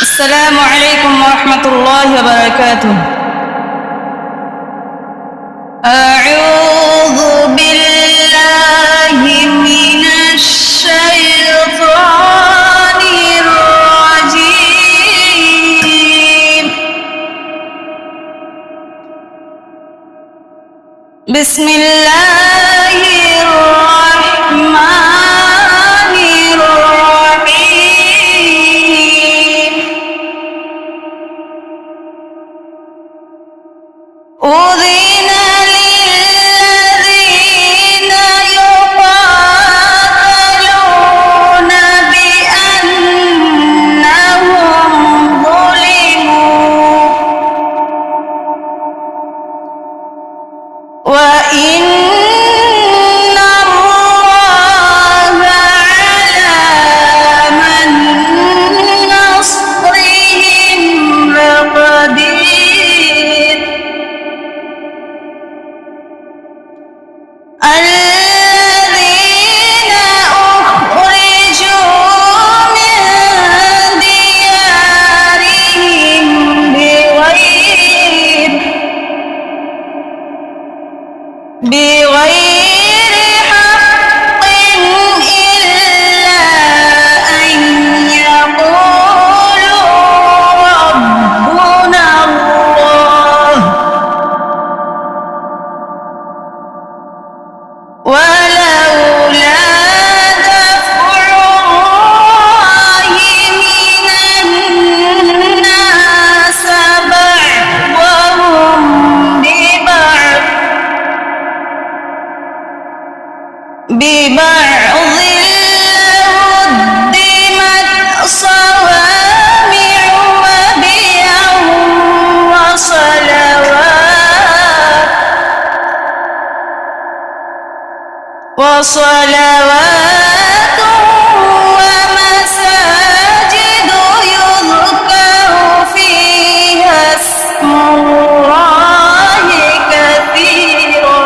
السلام عليكم ورحمة الله وبركاته. أعوذ بالله من الشيطان الرجيم. بسم الله الرحمن الرحيم. أذن للذين يقاتلون بأنهم ظلموا وإن الله على نصرهم لقدير. الذين أخرجوا من ديارهم بغير حق إلا أن يقولوا ربنا الله ولولا دفع الله من الناس بعضهم ببعض لهدمت صوامع وبيع وصلوات ومساجد يذكر فيها اسم الله كثيرا